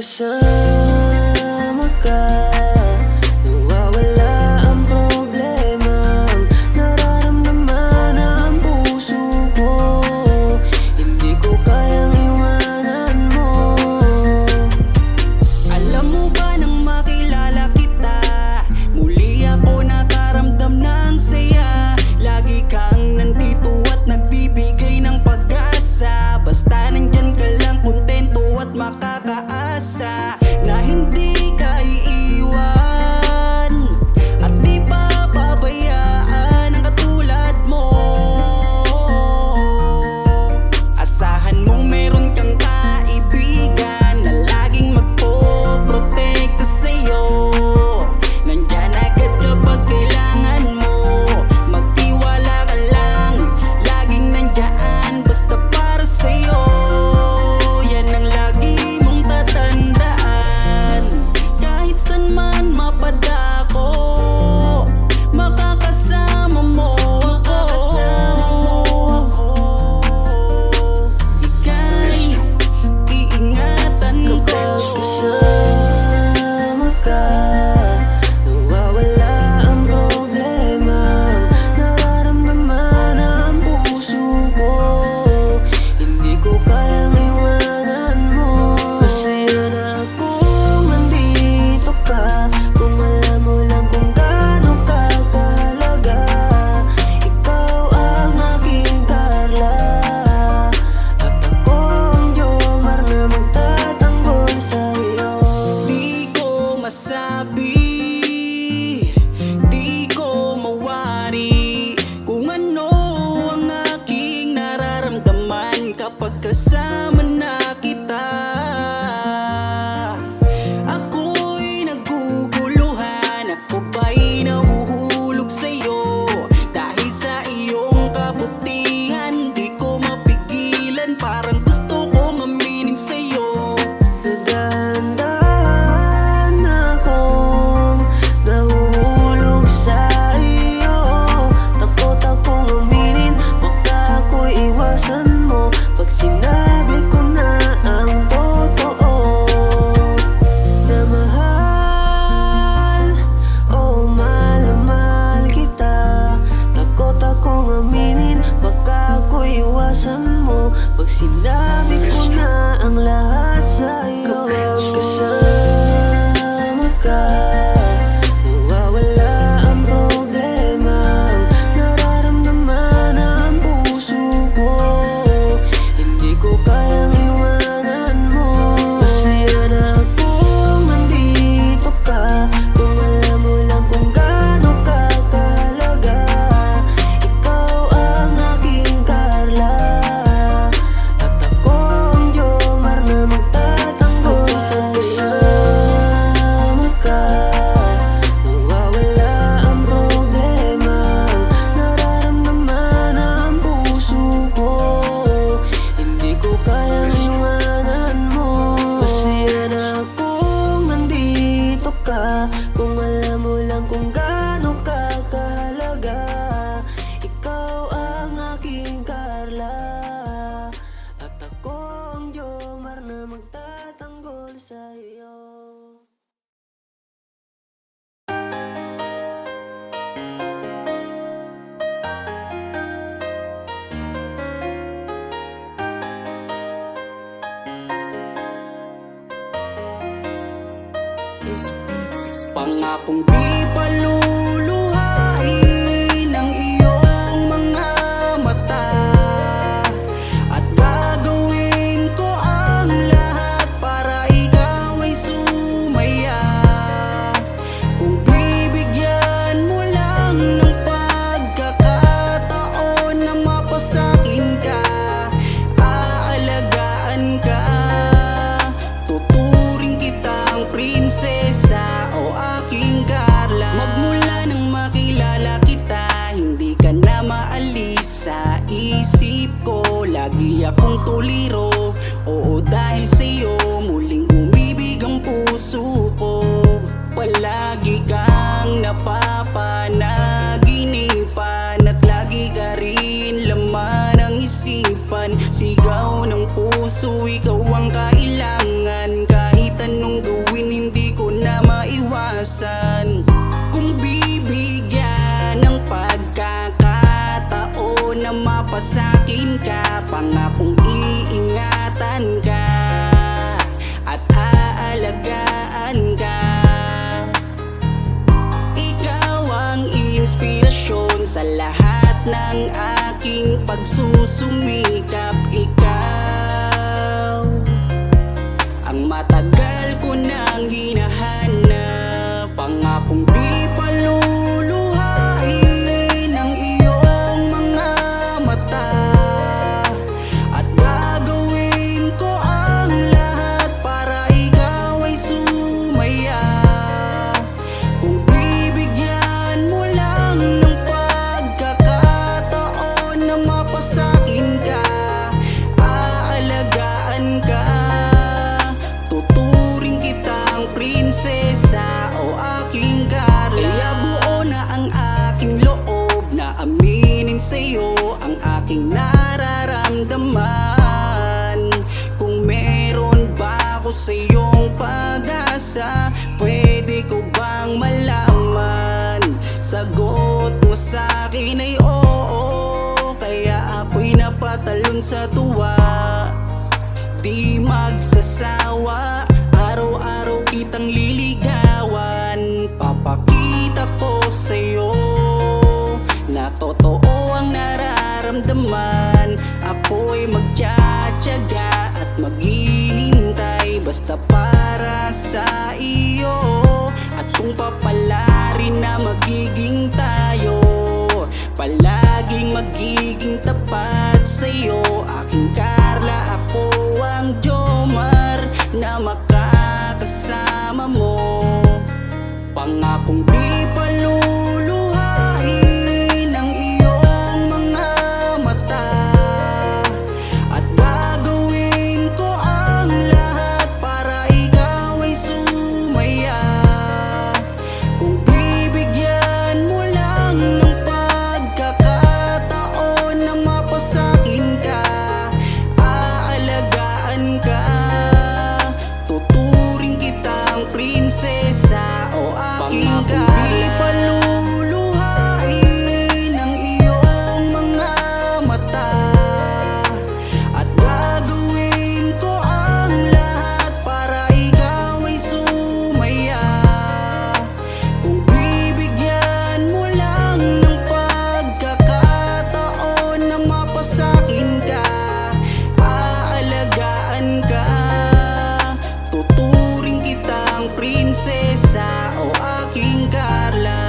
kasama ka, nawawala ang problema. Nararamdaman ang puso ko, hindi ko kayang iwanan mo. Alam mo ba nang makilala kita, muli ako nakaramdam ng saya. Lagi kang nandito at nagbibigay ng pag-asa. Basta nandyan ka lang, kontento at makakaasa na hindi ka iiwan at di papabayaan ang katulad mo. Asahan mong meron kang kaibigan na laging magpoprotekta sa'yo. Nandyan agad kapag kailangan mo, magtiwala ka lang, laging nandyan basta para sa'yo. Yan ang lagi mong tatandaan, kahit saan man mapadako, makakasama mo ako. Ika'y iingatan ko. Kapag kasama ka, nawawala ang problema. Nararamdaman ang puso ko, hindi ko kayang iwanan mo. Masaya na akong nandito ka, kung alam mo lang kung gaano ka kahalaga. Ikaw ang aking Carla, at ako ang Jomar na magtatanggol sa'yo. Di ko masabi, di ko mawari kung ano ang aking nararamdaman kapag kasama na kita. Ako'y naguguluhan, ako ba'y nahuhulog sa'yo? Dahil sa iyong kabutihan, di ko mapigilan, parang gusto kong aminin sa'yo. Nagdahan akong nahuhulog sa iyo. Takot akong aminin, baka ako'y iwasan mo pag sinabi ko na ang totoo. Na mahal, oh mahal na mahal kita. Takot akong aminin, baka ako'y iwasan mo pag sinabi ko na ang lahat sa'yo. Kapag kasama ka, nawawala ang problema. Nararamdaman ang puso ko, hindi ko kayang iwanan mo. Masaya na akong nandito ka, kung alam mo lang kung gaano ka kahalaga. Ikaw ang aking Carla, at ako ang Jomar na magtatanggol sa'yo. Kasama ka, nawawala ang problema. Nararamdaman ang puso ko, hindi ko kayang iwanan mo. Masaya na akong nandito ka, kung alam mo lang kung gaano ka kahalaga. Ikaw ang aking Carla, at ako ang Jomar na magtatanggol sa'yo. Pangakong di paluluhain ang iyong mga mata, at gagawin ko ang lahat para ikaw ay sumaya. Kung bibigyan mo lang ng pagkakataon na mapasakin ka, aalagaan ka, tuturing kitang prinsesa o aking Carla. Magmula nang makilala kita, hindi ka na maalis sa isip ko. Lagi akong tuliro, oo dahil sa'yo muling umibig ang puso ko. Palagi kang napapanaginipan at lagi ka rin laman ng isipan. Sigaw ng puso, ikaw ang kailangan kahit ano inspirasyon sa lahat ng aking pagsusumikap. Ikaw ang matagal ko nang hinahanap, pangakong di paluluhain ng iyong mga mata. At gagawin ko ang lahat para ikaw ay sumaya. Kung bibigyan mo lang ng pagkakataon na mapasakin ka, aalagaan ka, tuturing kitang prinsesa o aking Carla. Kaya buo na ang aking loob na aminin sa'yo ang aking nararamdaman. Kung meron ba ako sa'yong pag-asa, pwede ko bang malaman? Sagot mo sa'kin ay oo, kaya ako'y napatalon sa tuwa. Di magsasawa, araw-araw kitang liligawan. Papakita ko sa'yo na totoo ang nararamdaman. Ako'y magtsatsaga at maghihintay basta para sa iyo. At kung papalarin na magiging tayo, palaging magiging tapat sa'yo. Aking Carla, ako ang Jomar na makakasama mo. Pangakong di paluluhain ng iyong mga mata. At gagawin ko ang lahat para ikaw ay sumaya. Kung bibigyan mo lang ng pagkakataon na mapasakin ka, aalagaan ka, tuturing kitang prinsesa o aking Carla. Di paluluhain ng iyong mga mata. At gagawin ko ang lahat para ikaw ay sumaya. Kung bibigyan mo lang ng pagkakataon na mapasakin ka, aalagaan ka, tuturing kitang prinsesa o aking Carla.